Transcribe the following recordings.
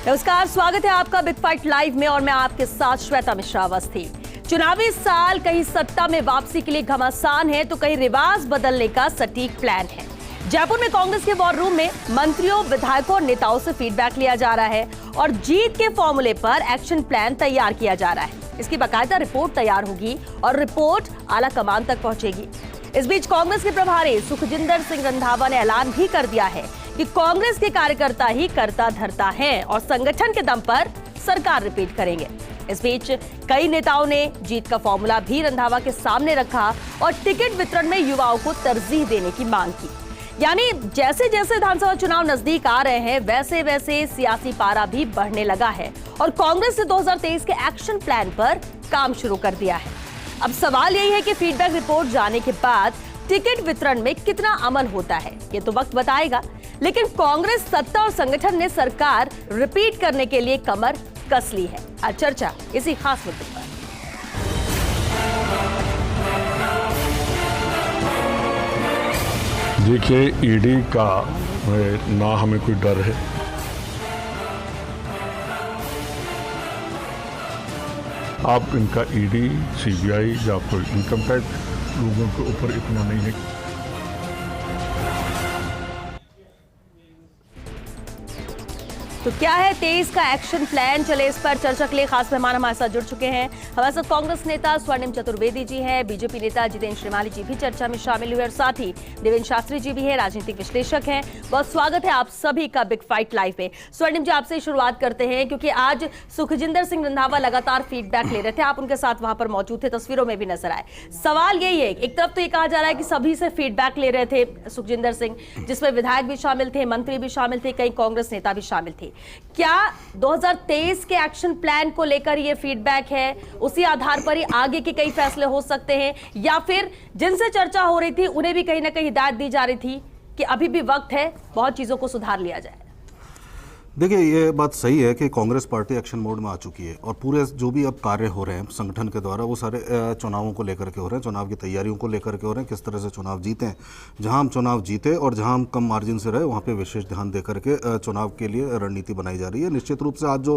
नमस्कार, स्वागत है आपका बिग फाइट लाइव में और मैं आपके साथ श्वेता मिश्रा अवस्थी। चुनावी साल कहीं सत्ता में वापसी के लिए घमासान है तो कहीं रिवाज बदलने का सटीक प्लान है। जयपुर में कांग्रेस के वॉर रूम में मंत्रियों, विधायकों और नेताओं से फीडबैक लिया जा रहा है और जीत के फॉर्मूले पर एक्शन प्लान तैयार किया जा रहा है। इसकी बाकायदा रिपोर्ट तैयार होगी और रिपोर्ट आला कमान तक पहुंचेगी। इस बीच कांग्रेस के प्रभारी सुखजिंदर सिंह रंधावा ने ऐलान भी कर दिया है कि कांग्रेस के कार्यकर्ता ही करता धरता हैं और संगठन के दम पर सरकार रिपीट करेंगे। इस बीच कई नेताओं ने जीत का फॉर्मूला भी रंधावा के सामने रखा और टिकट वितरण में युवाओं को तरजीह देने की मांग की। यानी जैसे जैसे विधानसभा चुनाव नजदीक आ रहे हैं वैसे वैसे सियासी पारा भी बढ़ने लगा है और कांग्रेस ने 2023 के एक्शन प्लान पर काम शुरू कर दिया है। अब सवाल यही है कि फीडबैक रिपोर्ट जाने के बाद टिकट वितरण में कितना अमल होता है, ये तो वक्त बताएगा। लेकिन कांग्रेस सत्ता और संगठन ने सरकार रिपीट करने के लिए कमर कस ली है। आज चर्चा इसी खास मुद्दे पर। देखिए, ईडी का ना हमें कोई डर है, आप इनका ईडी, सीबीआई या कोई इनकम टैक्स लोगों के ऊपर इतना नहीं है। तो क्या है 23 का एक्शन प्लान, चले इस पर चर्चा के लिए खास मेहमान हमारे साथ जुड़ चुके हैं। हमारे साथ कांग्रेस नेता स्वर्णिम चतुर्वेदी जी हैं, बीजेपी नेता जितेंद्र श्रीमाली जी भी चर्चा में शामिल हुए और साथ ही देवेंद्र शास्त्री जी भी हैं, राजनीतिक विश्लेषक हैं। बहुत स्वागत है आप सभी का बिग फाइट लाइव पे। स्वर्णिम जी, आपसे शुरुआत करते हैं क्योंकि आज सुखजिंदर सिंह रंधावा लगातार फीडबैक ले रहे थे, आप उनके साथ वहां पर मौजूद थे, तस्वीरों में भी नजर आए। सवाल यही है, एक तरफ तो ये कहा जा रहा है कि सभी से फीडबैक ले रहे थे सुखजिंदर सिंह, जिसमें विधायक भी शामिल थे, मंत्री भी शामिल थे, कई कांग्रेस नेता भी शामिल थे। क्या 2023 के एक्शन प्लान को लेकर ये फीडबैक है, उसी आधार पर ही आगे के कई फैसले हो सकते हैं, या फिर जिनसे चर्चा हो रही थी उन्हें भी कहीं ना कहीं हिदायत दी जा रही थी कि अभी भी वक्त है, बहुत चीजों को सुधार लिया जाए? देखिए, ये बात सही है कि कांग्रेस पार्टी एक्शन मोड में आ चुकी है और पूरे जो भी अब कार्य हो रहे हैं संगठन के द्वारा वो सारे चुनावों को लेकर के हो रहे हैं, चुनाव की तैयारियों को लेकर के हो रहे हैं, किस तरह से चुनाव जीतें। जहां हम चुनाव जीते और जहां हम कम मार्जिन से रहे वहां पे विशेष ध्यान दे करके चुनाव के लिए रणनीति बनाई जा रही है। निश्चित रूप से आज जो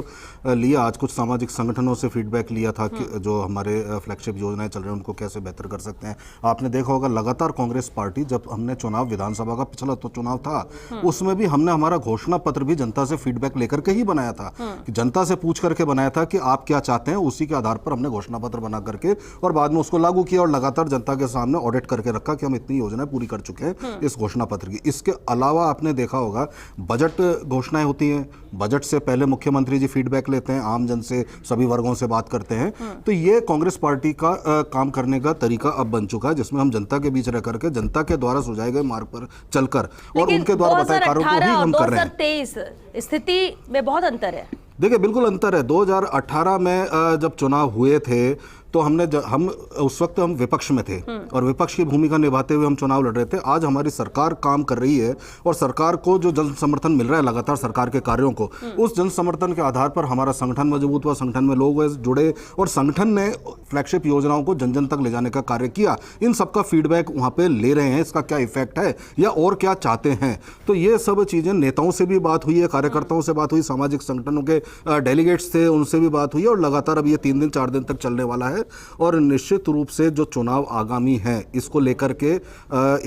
आज कुछ सामाजिक संगठनों से फीडबैक लिया था कि जो हमारे फ्लैगशिप योजनाएं चल रही हैं उनको कैसे बेहतर कर सकते हैं। आपने देखा होगा लगातार कांग्रेस पार्टी, जब हमने चुनाव विधानसभा का पिछला तो चुनाव था उसमें भी हमने हमारा घोषणा पत्र भी जनता से फीडबैक लेकर के ही बनाया था, कि जनता से पूछ करके बनाया था कि आप क्या चाहते हैं, उसी के आधार पर हमने घोषणा पत्र बना करके और बाद में उसको लागू किया और लगातार जनता के सामने ऑडिट करके रखा कि हम इतनी योजनाएं पूरी कर चुके हैं इस घोषणा पत्र की। इसके अलावा आपने देखा होगा बजट घोषणाएं होती हैं, बजट से पहले मुख्यमंत्री जी फीडबैक लेते हैं, आम जन से, सभी वर्गों से बात करते हैं। तो ये कांग्रेस पार्टी का काम करने का तरीका अब बन चुका है, जिसमें हम जनता के बीच रह करके जनता के द्वारा सुझाए गए मार्ग पर चलकर और उनके द्वारा बताए कार्यों को ही हम कर रहे हैं। 2023 स्थिति में बहुत अंतर है। देखिए, बिल्कुल अंतर है। 2018 में जब चुनाव हुए थे तो हम उस वक्त हम विपक्ष में थे और विपक्ष की भूमिका निभाते हुए हम चुनाव लड़ रहे थे। आज हमारी सरकार काम कर रही है और सरकार को जो जन समर्थन मिल रहा है लगातार सरकार के कार्यों को, उस जन समर्थन के आधार पर हमारा संगठन मजबूत हुआ, संगठन में लोग जुड़े और संगठन ने फ्लैगशिप योजनाओं को जन जन तक ले जाने का कार्य किया। इन सबका फीडबैक वहाँ पे ले रहे हैं, इसका क्या इफेक्ट है या और क्या चाहते हैं। तो ये सब चीज़ें नेताओं से भी बात हुई है, कार्यकर्ताओं से बात हुई, सामाजिक संगठनों के डेलीगेट्स थे उनसे भी बात हुई है और लगातार अब ये 3 दिन 4 दिन तक चलने वाला है। और निश्चित रूप से जो चुनाव आगामी है इसको लेकर के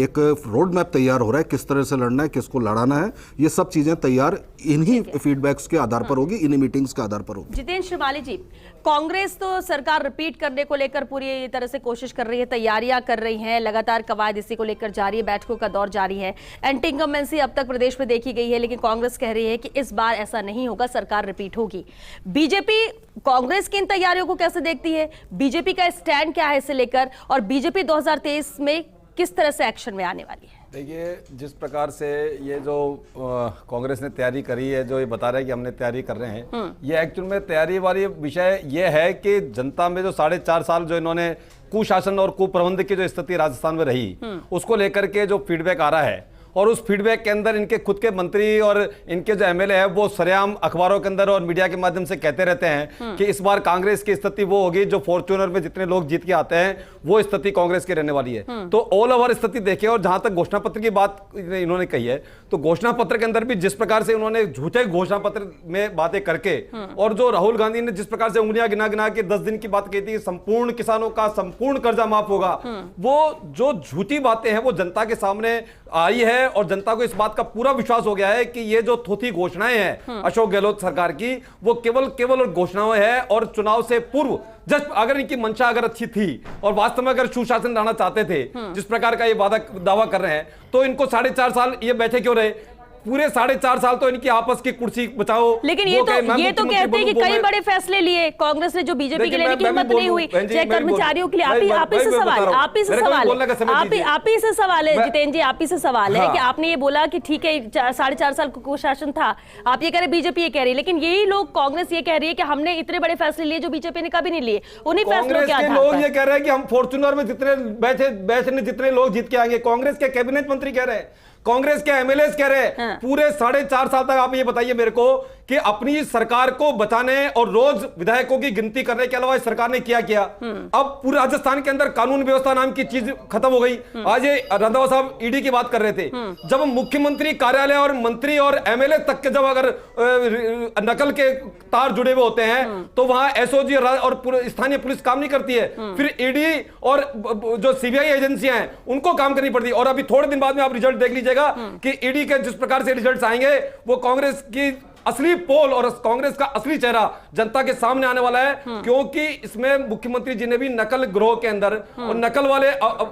एक रोड मैप तैयार हो रहा है, किस तरह से लड़ना है, किसको लड़ाना है, ये सब चीजें तैयार इन्हीं फीडबैक्स के आधार पर होगी, इन्हीं मीटिंग्स के आधार पर होगी। जितेंद्र श्रीमाली जी, कांग्रेस तो सरकार रिपीट करने को लेकर पूरी तरह से कोशिश कर रही है, तैयारियां कर रही है, लगातार कवायद इसी को लेकर जारी है, बैठकों का दौर जारी है, एंटी इनकम्बेंसी अब तक प्रदेश में देखी गई है, लेकिन कांग्रेस कह रही है कि इस बार ऐसा नहीं होगा, सरकार रिपीट होगी। बीजेपी कांग्रेस की इन तैयारियों को कैसे देखती है, बीजेपी का स्टैंड क्या है इसे लेकर, और बीजेपी 2023 में किस तरह से एक्शन में आने वाली है? देखिए, जिस प्रकार से ये जो कांग्रेस ने तैयारी करी है, जो ये बता रहे हैं कि हमने तैयारी कर रहे हैं, ये एक्चुअल में तैयारी वाली विषय ये है कि जनता में जो 4.5 साल जो इन्होंने कुशासन और कुप्रबंध की जो स्थिति राजस्थान में रही उसको लेकर के जो फीडबैक आ रहा है और उस फीडबैक के अंदर इनके खुद के मंत्री और इनके जो एमएलए है वो सरेआम अखबारों के अंदर और मीडिया के माध्यम से कहते रहते हैं कि इस बार कांग्रेस की स्थिति वो होगी जो फॉर्च्यूनर में जितने लोग जीत के आते हैं वो स्थिति कांग्रेस की रहने वाली है। तो ऑल ओवर स्थिति देखें, और जहां तक घोषणा पत्र की बात इन्होंने कही है, तो घोषणा पत्र के अंदर भी जिस प्रकार से उन्होंने झूठे घोषणा पत्र में बातें करके, और जो राहुल गांधी ने जिस प्रकार से उंगलियां गिना गिना के 10 दिन की बात कही थी, संपूर्ण किसानों का संपूर्ण कर्जा माफ होगा, वो जो झूठी बातें हैं वो जनता के सामने आई है और जनता को इस बात का पूरा विश्वास हो गया है कि ये जो थोथी घोषणाएं हैं अशोक गहलोत सरकार की, वो केवल और घोषणाएं हैं, और चुनाव से पूर्व जस्ट अगर इनकी मंशा अगर अच्छी थी और वास्तव में अगर सुशासन लाना चाहते थे, जिस प्रकार का ये दावा कर रहे हैं, तो इनको 4.5 साल ये बैठे क्यों रहे? पूरे 4.5 साल तो इनकी आपस की कुर्सी बचाओ। लेकिन ये तो कहते हैं कि कई बड़े फैसले लिए कांग्रेस ने जो बीजेपी के लेने की हिम्मत नहीं हुई, चाहे कर्मचारियों के लिए। आप ही से सवाल है जितेंद्र जी, आप ही से सवाल है कि आपने ये बोला कि ठीक है 4.5 साल कुशासन था, आप ये कह रहे बीजेपी ये कह रही है, लेकिन यही लोग कांग्रेस ये कह रही है कि हमने इतने बड़े फैसले लिए जो बीजेपी ने कभी नहीं लिए। उन्हीं फैसलों के आधार पर लोग ये कह रहे हैं कि हम फॉर्च्यूनर में जितने लोग जीत के आएंगे, कांग्रेस के कैबिनेट मंत्री कह रहे हैं, कांग्रेस के एमएलए कह रहे हैं। पूरे 4.5 साल तक आप ये बताइए मेरे को कि अपनी सरकार को बचाने और रोज विधायकों की गिनती करने के अलावा इस सरकार ने क्या। अब पूरे राजस्थान के अंदर कानून व्यवस्था नाम की चीज खत्म हो गई। आज ये रंधावा साहब ईडी की बात कर रहे थे, जब मुख्यमंत्री कार्यालय और मंत्री और एमएलए तक के जब अगर नकल के तार जुड़े हुए होते हैं तो वहां एसओजी और स्थानीय पुलिस काम नहीं करती है, फिर ईडी और जो सीबीआई एजेंसियां हैं उनको काम करनी पड़ती है। और अभी थोड़े दिन बाद में आप रिजल्ट देख लीजिएगा कि ईडी के जिस प्रकार से रिजल्ट्स आएंगे वो कांग्रेस की असली पोल और कांग्रेस का असली चेहरा जनता के सामने आने वाला है, क्योंकि इसमें मुख्यमंत्री जी ने भी नकल गिरोह के अंदर और नकल वाले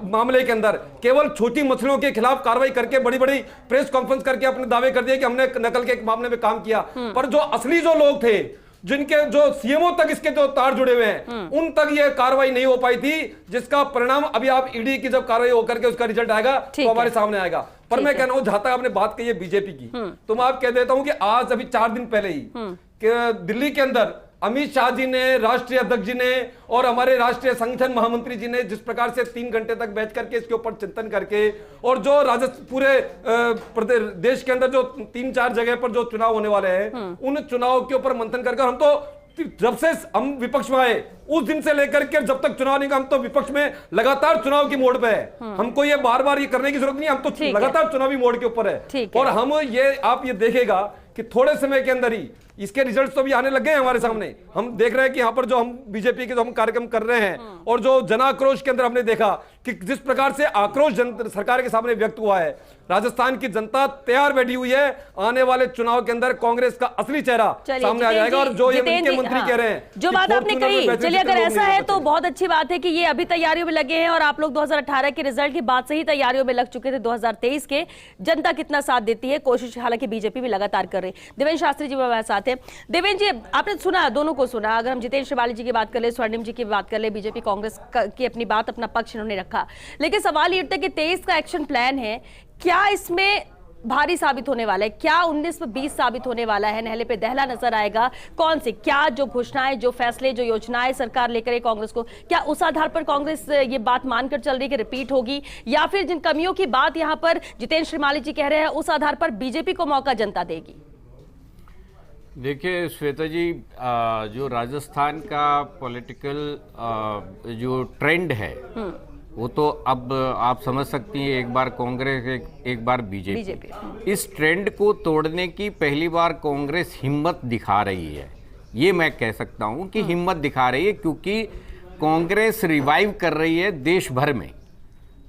मामले के अंदर केवल छोटी मछलियों के खिलाफ कार्रवाई करके बड़ी बड़ी प्रेस कॉन्फ्रेंस करके अपने दावे कर दिए कि हमने नकल के मामले में काम किया, पर जो असली जो लोग थे, जिनके जो सीएमओ तक इसके जो तार जुड़े हुए हैं, उन तक ये कार्रवाई नहीं हो पाई थी, जिसका परिणाम अभी आप ईडी की जब कार्रवाई होकर के उसका रिजल्ट आएगा तो हमारे सामने आएगा। पर मैं कह रहा हूं, जहां तक आपने बात कही है बीजेपी की, तो मैं आप कह देता हूं कि आज अभी 4 दिन पहले ही कि दिल्ली के अंदर अमित शाह जी ने, राष्ट्रीय अध्यक्ष जी ने और हमारे राष्ट्रीय संगठन महामंत्री जी ने जिस प्रकार से 3 घंटे तक बैठ करके इसके ऊपर चिंतन करके, और जो पूरे देश के अंदर जो 3-4 जगह पर जो चुनाव होने वाले हैं उन चुनाव के ऊपर मंथन करके, हम तो जब से हम विपक्ष में आए उस दिन से लेकर के जब तक चुनाव नहीं, हम तो विपक्ष में लगातार चुनाव की मोड पे है। हमको ये बार-बार ये करने की जरूरत नहीं, हम तो लगातार चुनावी मोड के ऊपर है। और हम ये आप ये देखेगा कि थोड़े समय के अंदर ही इसके रिजल्ट्स तो भी आने लग गए हैं हमारे सामने। हम देख रहे हैं कि यहाँ पर जो हम बीजेपी के जो हम कार्यक्रम कर रहे हैं और जो जनाक्रोश के अंदर हमने देखा कि जिस प्रकार से आक्रोश सरकार के सामने व्यक्त हुआ है, राजस्थान की जनता तैयार बैठी हुई है। आने वाले चुनाव के अंदर कांग्रेस का असली चेहरा सामने आ जाएगा। और जो ये मंत्री कह रहे हैं, जो बात आपने कही, चलिए अगर ऐसा है तो बहुत अच्छी बात है कि ये अभी तैयारियों में लगे हैं और आप लोग 2018 के रिजल्ट के बाद से ही तैयारियों में लग चुके थे। 2023 के जनता कितना साथ देती है, कोशिश हालांकि बीजेपी भी लगातार कर रही है। देवेंद्र शास्त्री जी हमारे साथ है। देवेंद्र जी, आपने सुना, दोनों को सुना, अगर हम जितेंद्र श्रीवाली जी की बात कर ले, स्वर्णिम जी की बात कर ले, बीजेपी कांग्रेस की अपनी बात, अपना पक्ष इन्होंने रखा, लेकिन सवाल ये उठता है कि 23 का एक्शन प्लान है, क्या इसमें भारी साबित होने वाला है? क्या 19 में 20 साबित होने वाला है? नहले पे दहला नजर आएगा? कौन से, क्या जो घोषणाएं, जो फैसले, जो योजनाएं सरकार लेकर है कांग्रेस को, क्या उस आधार पर कांग्रेस ये बात मानकर चल रही है कि रिपीट होगी, या फिर जिन कमियों की बात यहां पर जितेंद्र श्रीवाली जी कह रहे हैं उस आधार पर बीजेपी को मौका जनता देगी? देखिए श्वेता जी, जो राजस्थान का पॉलिटिकल जो ट्रेंड है वो तो अब आप समझ सकती हैं, एक बार कांग्रेस एक बार बीजेपी। इस ट्रेंड को तोड़ने की पहली बार कांग्रेस हिम्मत दिखा रही है, ये मैं कह सकता हूं कि हिम्मत दिखा रही है, क्योंकि कांग्रेस रिवाइव कर रही है देश भर में।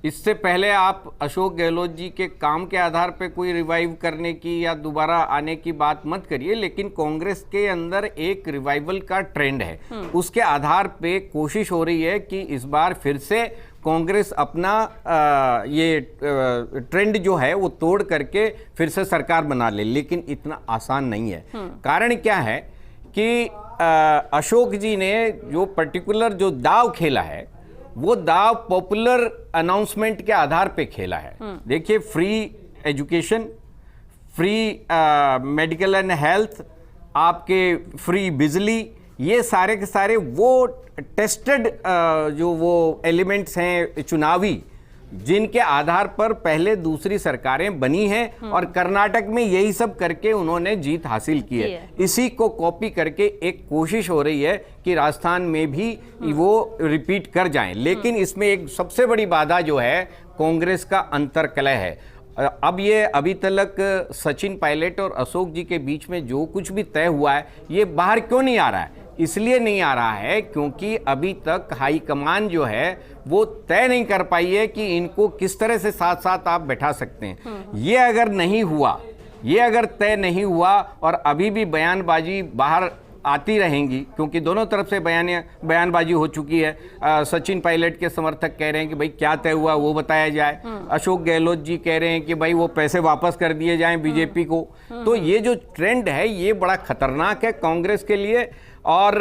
इससे पहले आप अशोक गहलोत जी के काम के आधार पे कोई रिवाइव करने की या दोबारा आने की बात मत करिए, लेकिन कांग्रेस के अंदर एक रिवाइवल का ट्रेंड है, उसके आधार पे कोशिश हो रही है कि इस बार फिर से कांग्रेस अपना ये ट्रेंड जो है वो तोड़ करके फिर से सरकार बना ले, लेकिन इतना आसान नहीं है। कारण क्या है कि अशोक जी ने जो पर्टिकुलर जो दाव खेला है वो दाव पॉपुलर अनाउंसमेंट के आधार पे खेला है। देखिए, free education, free medical and health, आपके फ्री बिजली, ये सारे के सारे वो टेस्टेड जो वो एलिमेंट्स हैं चुनावी, जिनके आधार पर पहले दूसरी सरकारें बनी हैं और कर्नाटक में यही सब करके उन्होंने जीत हासिल की है। इसी को कॉपी करके एक कोशिश हो रही है कि राजस्थान में भी वो रिपीट कर जाएं। लेकिन इसमें एक सबसे बड़ी बाधा जो है कांग्रेस का अंतर्कलह है। अब ये अभी तक सचिन पायलट और अशोक जी के बीच में जो कुछ भी तय हुआ है ये बाहर क्यों नहीं आ रहा है? इसलिए नहीं आ रहा है क्योंकि अभी तक हाईकमान जो है वो तय नहीं कर पाई है कि इनको किस तरह से साथ साथ आप बैठा सकते हैं। ये अगर नहीं हुआ, ये अगर तय नहीं हुआ और अभी भी बयानबाजी बाहर आती रहेंगी, क्योंकि दोनों तरफ से बयानबाजी हो चुकी है। सचिन पायलट के समर्थक कह रहे हैं कि भाई क्या तय हुआ वो बताया जाए। अशोक गहलोत जी कह रहे हैं कि भाई वो पैसे वापस कर दिए जाएं बीजेपी को। तो ये जो ट्रेंड है ये बड़ा खतरनाक है कांग्रेस के लिए। और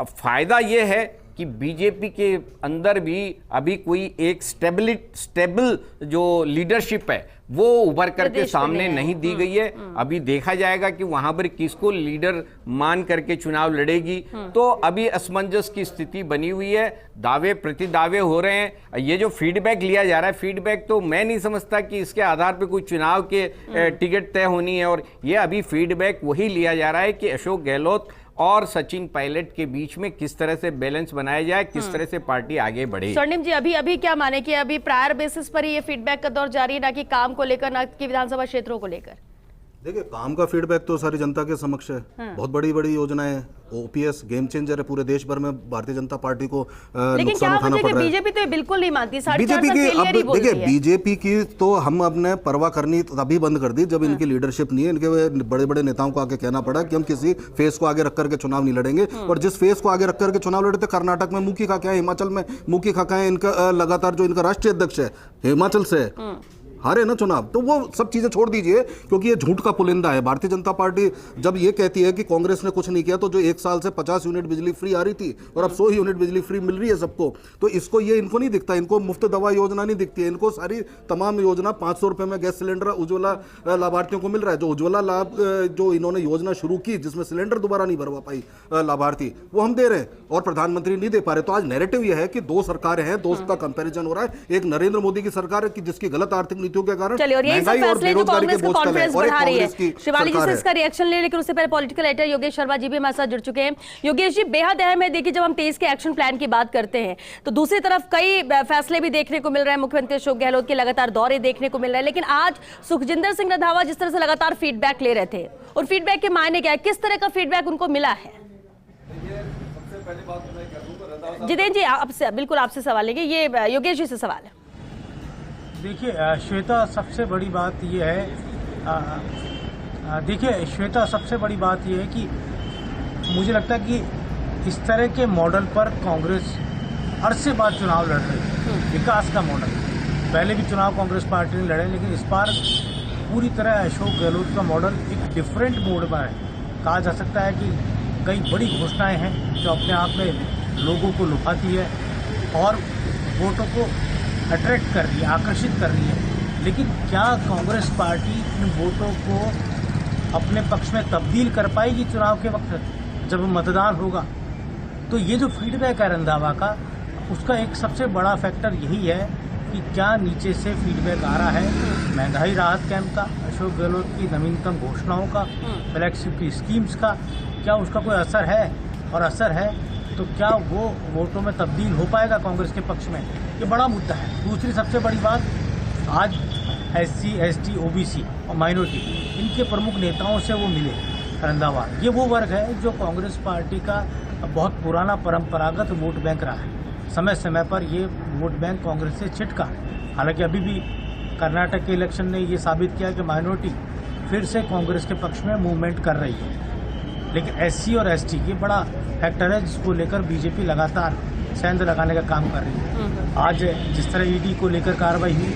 फायदा ये है कि बीजेपी के अंदर भी अभी कोई एक स्टेबल जो लीडरशिप है वो उभर करके सामने नहीं दी गई है। अभी देखा जाएगा कि वहां पर किसको लीडर मान करके चुनाव लड़ेगी। तो अभी असमंजस की स्थिति बनी हुई है, दावे प्रति दावे हो रहे हैं। ये जो फीडबैक लिया जा रहा है, फीडबैक तो मैं नहीं समझता कि इसके आधार पर कोई चुनाव के टिकट तय होनी है। और ये अभी फीडबैक वही लिया जा रहा है कि अशोक गहलोत और सचिन पायलट के बीच में किस तरह से बैलेंस बनाया जाए, किस तरह से पार्टी आगे बढ़े। स्वर्णिम जी, अभी क्या माने कि अभी प्रायर बेसिस पर ही ये फीडबैक का दौर जारी है, ना कि काम को लेकर, ना कि विधानसभा क्षेत्रों को लेकर? देखिए, काम का फीडबैक तो सारी जनता के समक्ष है। बहुत बड़ी बड़ी योजनाएं, ओपीएस गेम चेंजर है पूरे देश भर में। भारतीय जनता पार्टी को नुकसान उठाना पड़ रहा है। बीजेपी तो बिल्कुल नहीं मानती। बीजेपी की अब देखिए, बीजेपी की तो हम अपने परवाह करनी तभी बंद कर दी जब इनकी लीडरशिप नहीं है। इनके बड़े बड़े नेताओं को आके कहना पड़ा कि हम किसी फेस को आगे रख करके चुनाव नहीं लड़ेंगे। और जिस फेस को आगे रख करके चुनाव लड़े थे, कर्नाटक में मुखी खाका है, हिमाचल में मुखी खाका है। इनका लगातार जो इनका राष्ट्रीय अध्यक्ष है हिमाचल से हारे ना चुनाव। तो वो सब चीजें छोड़ दीजिए, क्योंकि ये झूठ का पुलिंदा है। भारतीय जनता पार्टी जब ये कहती है कि कांग्रेस ने कुछ नहीं किया, तो जो एक साल से 50 यूनिट बिजली फ्री आ रही थी और अब 100 यूनिट बिजली फ्री मिल रही है सबको, तो इसको ये इनको नहीं दिखता। इनको मुफ्त दवा योजना नहीं दिखती है। इनको सारी तमाम योजना 500 रुपए में गैस सिलेंडर उज्ज्वला लाभार्थियों को मिल रहा है। जो उज्ज्वला लाभ जो इन्होंने योजना शुरू की, जिसमें सिलेंडर दोबारा नहीं भरवा पाई लाभार्थी, वो हम दे रहे हैं और प्रधानमंत्री नहीं दे पा रहे। तो आज नैरेटिव यह है कि दो सरकारें हैं, दो का कंपेरिजन हो रहा है। एक नरेंद्र मोदी की सरकार है कि जिसकी गलत आर्थिक नीतियों के कारण यही सब फैसले जो कांग्रेस का कॉन्फ्रेंस बढ़ा रही है। शिवाली जी से इसका रिएक्शन ले, लेकिन उससे पहले पॉलिटिकल एडिटर योगेश शर्मा जी भी हमारे साथ जुड़ चुके हैं। योगेश जी, बेहद अहम है। देखिए, जब हम 23 के एक्शन प्लान की बात करते हैं तो दूसरी तरफ कई फैसले भी देखने को मिल रहे हैं। मुख्यमंत्री अशोक गहलोत के लगातार दौरे देखने को मिल रहे हैं। लेकिन आज सुखजिंदर सिंह रंधावा जिस तरह से लगातार फीडबैक ले रहे थे, और फीडबैक के मायने क्या है, किस तरह का फीडबैक उनको मिला है? जितेंद्र जी, आपसे बिल्कुल आपसे सवाल लेंगे। ये योगेश जी से सवाल है। देखिए श्वेता, सबसे बड़ी बात ये है, देखिए श्वेता, सबसे बड़ी बात ये है कि मुझे लगता है कि इस तरह के मॉडल पर कांग्रेस अरसे बाद चुनाव लड़ रही है। विकास का मॉडल, पहले भी चुनाव कांग्रेस पार्टी ने लड़े, लेकिन इस बार पूरी तरह अशोक गहलोत का मॉडल एक डिफरेंट मोड में है। कहा जा सकता है कि कई बड़ी घोषणाएं हैं जो अपने आप में लोगों को लुभाती है और वोटों को अट्रैक्ट कर रही है, आकर्षित कर रही है। लेकिन क्या कांग्रेस पार्टी इन वोटों को अपने पक्ष में तब्दील कर पाएगी चुनाव के वक्त जब मतदान होगा? तो ये जो फीडबैक है रंधावा का, उसका एक सबसे बड़ा फैक्टर यही है कि क्या नीचे से फीडबैक आ रहा है महंगाई राहत कैंप का, अशोक गहलोत की नवीनतम घोषणाओं का, फ्लैगशिप की स्कीम्स का, क्या उसका कोई असर है? और असर है तो क्या वो वोटों में तब्दील हो पाएगा कांग्रेस के पक्ष में? ये बड़ा मुद्दा है। दूसरी सबसे बड़ी बात, आज SC, ST, OBC और माइनॉरिटी इनके प्रमुख नेताओं से वो मिले रंधावा। ये वो वर्ग है जो कांग्रेस पार्टी का बहुत पुराना परंपरागत वोट बैंक रहा है। समय समय पर ये वोट बैंक कांग्रेस से छिटका। हालांकि अभी भी कर्नाटक के इलेक्शन ने ये साबित किया कि माइनॉरिटी फिर से कांग्रेस के पक्ष में मूवमेंट कर रही है। लेकिन SC और ST ये बड़ा फैक्टर है जिसको लेकर बीजेपी लगातार सेंध लगाने का काम कर रही है। आज जिस तरह ED को लेकर कार्रवाई हुई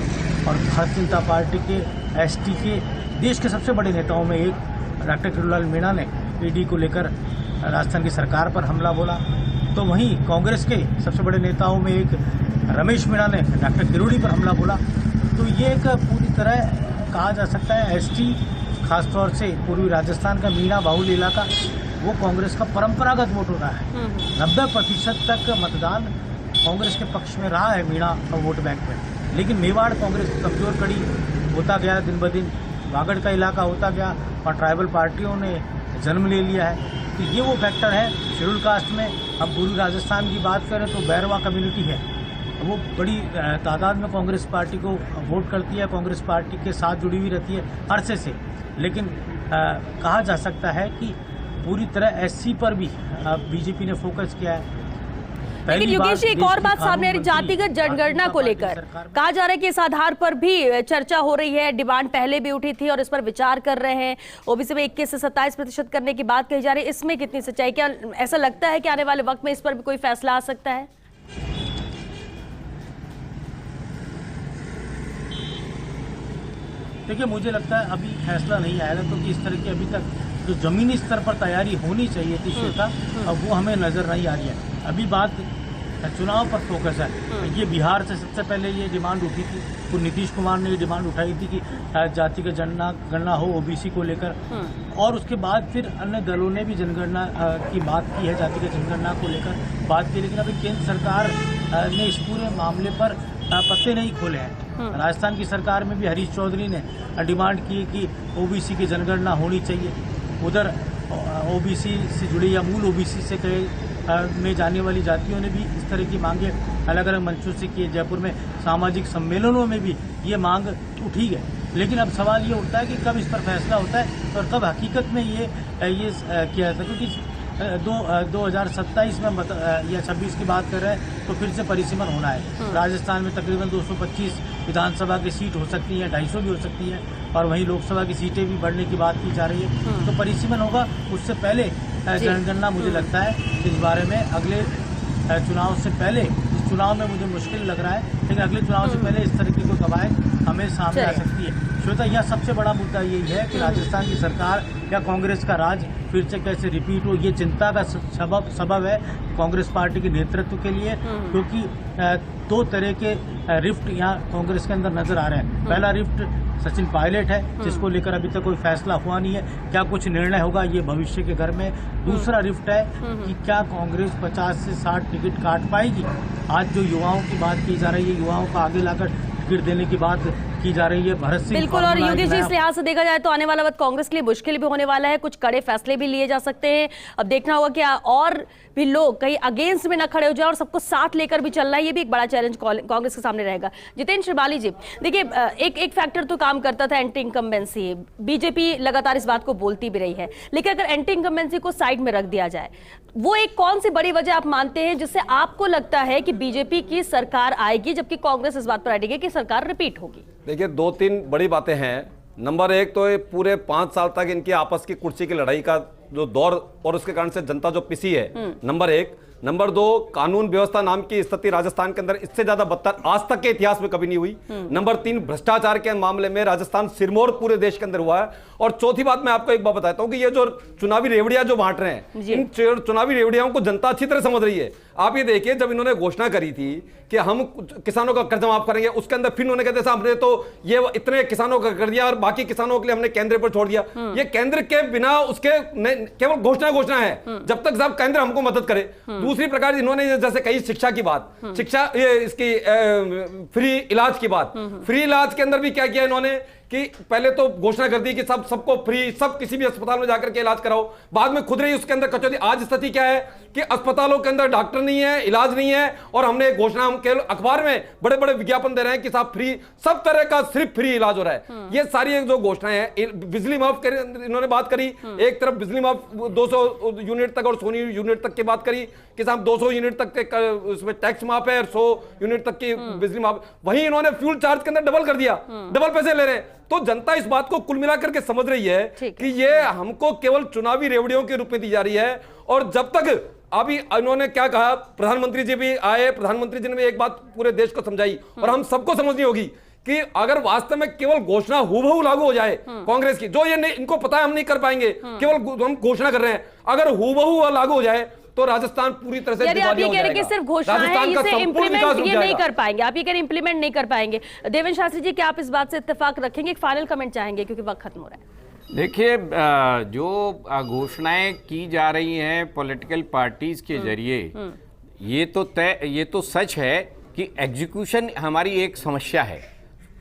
और भारतीय जनता पार्टी के ST के देश के सबसे बड़े नेताओं में एक डॉक्टर किरोड़ीलाल मीणा ने ED को लेकर राजस्थान की सरकार पर हमला बोला, तो वहीं कांग्रेस के सबसे बड़े नेताओं में एक रमेश मीणा ने डॉक्टर किरोड़ी पर हमला बोला। तो ये एक पूरी तरह कहा जा सकता है ST, खासतौर से पूर्वी राजस्थान का मीणा बाहुल इलाका, वो कांग्रेस का परंपरागत वोट हो रहा है। 90% तक मतदान कांग्रेस के पक्ष में रहा है मीणा वोट बैंक में, लेकिन मेवाड़ कांग्रेस की कमजोर कड़ी होता गया दिन ब दिन, वागड़ का इलाका होता गया और ट्राइबल पार्टियों ने जन्म ले लिया है। तो ये वो फैक्टर है। शेड्यूल कास्ट में हम पूरी राजस्थान की बात करें तो बैरवा कम्युनिटी है, वो बड़ी तादाद में कांग्रेस पार्टी को वोट करती है, कांग्रेस पार्टी के साथ जुड़ी हुई रहती है अरसे से। लेकिन कहा जा सकता है कि पूरी तरह एससी पर भी बीजेपी ने फोकस किया है। लेकिन योगेश जी, एक और बात सामने आ रही, जातिगत जनगणना को लेकर कहा जा रहा है कि इस आधार पर भी चर्चा हो रही है, डिमांड पहले भी उठी थी और इस पर विचार कर रहे हैं। ओबीसी में 21 से 27% करने की बात कही जा रही है, इसमें कितनी सच्चाई? क्या ऐसा लगता है कि आने वाले वक्त में इस पर भी कोई फैसला आ सकता है? देखिए, मुझे लगता है अभी फैसला नहीं आएगा, क्योंकि इस तरह की अभी तक जो जमीनी स्तर पर तैयारी होनी चाहिए थी श्वेता, अब वो हमें नजर नहीं आ रही है। अभी बात चुनाव पर फोकस है। ये बिहार से सबसे पहले ये डिमांड उठी थी, तो नीतीश कुमार ने ये डिमांड उठाई थी कि जातिगत जनगणना हो ओबीसी को लेकर, और उसके बाद फिर अन्य दलों ने भी जनगणना की बात की है, जातिगत जनगणना को लेकर बात की। लेकिन अभी केंद्र सरकार ने इस पूरे मामले पर पत्ते नहीं खोले हैं। राजस्थान की सरकार में भी हरीश चौधरी ने डिमांड की कि ओबीसी की जनगणना होनी चाहिए। उधर ओबीसी से जुड़ी या मूल ओबीसी से में जाने वाली जातियों ने भी इस तरह की मांगे अलग अलग मंचों से की। जयपुर में सामाजिक सम्मेलनों में भी ये मांग उठी है। लेकिन अब सवाल ये उठता है कि कब इस पर फैसला होता है और कब हकीकत में ये किया जाता है, क्योंकि 2027 में या 26 की बात कर रहे हैं तो फिर से परिसीमन होना है। राजस्थान में तकरीबन 225 विधानसभा की सीट हो सकती है, 250 भी हो सकती है, और वहीं लोकसभा की सीटें भी बढ़ने की बात की जा रही है। तो परिसीमन होगा, उससे पहले जनगणना मुझे लगता है इस बारे में अगले चुनाव से पहले, इस चुनाव में मुझे मुश्किल लग रहा है, लेकिन अगले चुनाव से पहले इस तरह की कोई कवायद हमें सामने आ सकती है। श्वेता, यह सबसे बड़ा मुद्दा यही है कि राजस्थान की सरकार या कांग्रेस का राज फिर से कैसे रिपीट हो, ये चिंता का सबब है कांग्रेस पार्टी के नेतृत्व के लिए, क्योंकि दो तरह के रिफ्ट यहाँ कांग्रेस के अंदर नजर आ रहे हैं। पहला रिफ्ट सचिन पायलट है, जिसको लेकर अभी तक कोई फैसला हुआ नहीं है, क्या कुछ निर्णय होगा ये भविष्य के घर में। दूसरा रिफ्ट है कि क्या कांग्रेस 50 से 60 टिकट काट पाएगी। आज जो युवाओं की बात की जा रही है, युवाओं को आगे लाकर टिकट देने की बात की जा रही है। भरत सिंह बिल्कुल, और योगेश जी, इस लिहाज से देखा जाए तो आने वाला वक्त कांग्रेस के लिए मुश्किल भी होने वाला है, कुछ कड़े फैसले भी लिए जा सकते हैं। अब देखना होगा कि और भी लोग कहीं अगेंस्ट में न खड़े हो जाए और सबको साथ लेकर भी चलना है, ये भी एक बड़ा चैलेंज कांग्रेस के सामने रहेगा। जितेंद्र श्रीवाली जी, देखिए, एक फैक्टर तो काम करता था एंटी इनकम्बेंसी, बीजेपी लगातार इस बात को बोलती भी रही है, लेकिन अगर एंटी इनकम्बेंसी को साइड में रख दिया जाए, वो एक कौन सी बड़ी वजह आप मानते हैं जिससे आपको लगता है कि बीजेपी की सरकार आएगी, जबकि कांग्रेस इस बात पर अड़ी है कि सरकार रिपीट होगी? देखिए, 2-3 बड़ी बातें हैं। नंबर एक तो ये पूरे 5 साल तक इनकी आपस की कुर्सी की लड़ाई का जो दौर, और उसके कारण से जनता जो पिसी है, नंबर एक। नंबर 2, कानून व्यवस्था नाम की स्थिति राजस्थान के अंदर इससे ज्यादा बदतर आज तक के इतिहास में कभी नहीं हुई। नंबर 3, भ्रष्टाचार के मामले में राजस्थान सिरमौर पूरे देश के अंदर हुआ है। और चौथी बात मैं आपको एक बात बताता हूं कि ये जो चुनावी रेवड़ियां जो बांट रहे हैं, इन चुनावी रेवड़ियों को जनता अच्छी तरह समझ रही है। आप ये देखिए, जब इन्होंने घोषणा करी थी कि हम किसानों का कर्ज माफ करेंगे, उसके अंदर फिर उन्होंने कहते साहब हमने तो ये इतने किसानों का कर दिया और बाकी किसानों के लिए हमने केंद्र पर छोड़ दिया। ये केंद्र के बिना उसके केवल घोषणा है, जब तक साहब केंद्र हमको मदद करे। दूसरी प्रकार इन्होंने जैसे कही शिक्षा की बात, शिक्षा ये इसकी फ्री इलाज की बात, फ्री इलाज के अंदर भी क्या किया इन्होंने कि पहले तो घोषणा कर दी कि सबको फ्री, सब किसी भी अस्पताल में जाकर के इलाज कराओ, बाद में खुद रही उसके अंदर कचौती। आज स्थिति क्या है कि अस्पतालों के अंदर डॉक्टर नहीं है, इलाज नहीं है, और हमने एक घोषणा, हम केवल अखबार में बड़े बड़े विज्ञापन दे रहे हैं कि साहब फ्री, सब तरह का सिर्फ फ्री इलाज हो रहा है। ये सारी जो घोषणाएं हैं, बिजली माफ इन्होंने बात करी, एक तरफ बिजली माफ 200 यूनिट तक और 100 यूनिट तक की बात करी कि साहब 200 यूनिट तक के उसमें टैक्स माफ है और 100 यूनिट तक की बिजली माफ। वहीं इन्होंने फ्यूल चार्ज के अंदर डबल कर दिया, डबल पैसे ले रहे हैं। तो जनता इस बात को कुल मिलाकर के समझ रही है कि ये हमको केवल चुनावी रेवड़ियों के रूप में दी जा रही है। और जब तक अभी इन्होंने क्या कहा, प्रधानमंत्री जी भी आए, प्रधानमंत्री जी ने भी एक बात पूरे देश को समझाई और हम सबको समझनी होगी कि अगर वास्तव में केवल घोषणा हूबहू लागू हो जाए कांग्रेस की, जो ये इनको पता है हम नहीं कर पाएंगे, केवल हम घोषणा कर रहे हैं, अगर हूबहू लागू हो जाए तो राजस्थान पूरी तरह से आप ये कह रहे हैं कि सिर्फ घोषणा है, इसे इंप्लीमेंट ये नहीं कर पाएंगे, आप ये कह रहे हैं इंप्लीमेंट नहीं कर पाएंगे। देवेंद्र शास्त्री जी, क्या आप इस बात से इत्तेफाक रखेंगे? एक फाइनल कमेंट चाहेंगे क्योंकि वक्त खत्म हो रहा है। देखिए, जो घोषणाएं की जा रही हैं पॉलिटिकल पार्टीज के जरिए, ये तो सच है कि एग्जीक्यूशन हमारी एक समस्या है।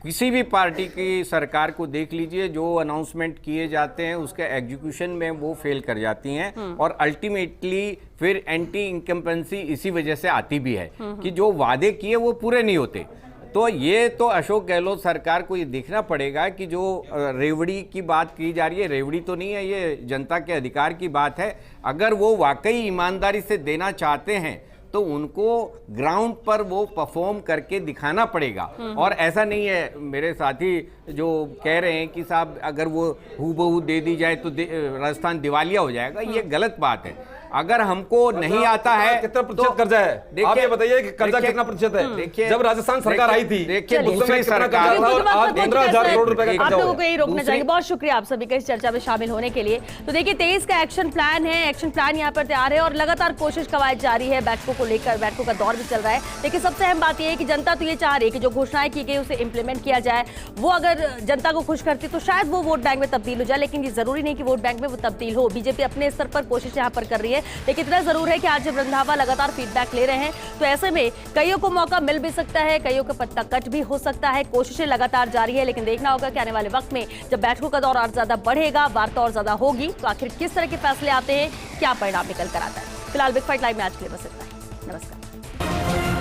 किसी भी पार्टी की सरकार को देख लीजिए, जो अनाउंसमेंट किए जाते हैं उसके एग्जीक्यूशन में वो फेल कर जाती हैं और अल्टीमेटली फिर एंटी इनकम्पेंसी इसी वजह से आती भी है कि जो वादे किए वो पूरे नहीं होते। तो ये तो अशोक गहलोत सरकार को ये देखना पड़ेगा कि जो रेवड़ी की बात की जा रही है, रेवड़ी तो नहीं है, ये जनता के अधिकार की बात है। अगर वो वाकई ईमानदारी से देना चाहते हैं तो उनको ग्राउंड पर वो परफॉर्म करके दिखाना पड़ेगा। और ऐसा नहीं है, मेरे साथी जो कह रहे हैं कि साहब अगर वो हूबहू दे दी जाए तो राजस्थान दिवालिया हो जाएगा, ये गलत बात है। अगर हमको नहीं आता है कितना प्रतिशत कर्जा है, आप ये बताइए कि कर्जा कितना प्रतिशत है? देखिए, जब राजस्थान सरकार आई थी, देखिए उस समय दूसरी कितना सरकार कर्जा था और आज 15,000 करोड़ रुपए का आप कर्जा लोगों हो को गया। यही रोकना चाहेंगे। बहुत शुक्रिया आप सभी का इस चर्चा में शामिल होने के लिए। तो देखिए 23 का एक्शन प्लान है, एक्शन प्लान यहाँ पर तैयार है और लगातार कोशिश कवायद जारी है, बैठकों को लेकर, बैठकों का दौर भी चल रहा है। लेकिन सबसे अहम बात यह है कि जनता तो ये चाह रही है कि जो घोषणाएं की गई उसे इंप्लीमेंट किया जाए। वो अगर जनता को खुश करती तो शायद वो वोट बैंक में तब्दील हो जाए, लेकिन ये जरूरी नहीं कि वोट बैंक में वो तब्दील हो। बीजेपी अपने स्तर पर कोशिश यहाँ पर कर रही है, लेकिन इतना जरूर है कि आज जब रंधावा लगातार फीडबैक ले रहे हैं तो ऐसे में कईयों को मौका मिल भी सकता है, कईयों का पत्ता कट भी हो सकता है। कोशिशें लगातार जारी है, लेकिन देखना होगा कि आने वाले वक्त में जब बैठकों का दौर और ज्यादा बढ़ेगा, वार्ता और ज्यादा होगी, तो आखिर किस तरह के फैसले आते हैं, क्या परिणाम निकल कर आता है। फिलहाल बिग फाइट लाइव में आज के लिए बस इतना ही। नमस्कार।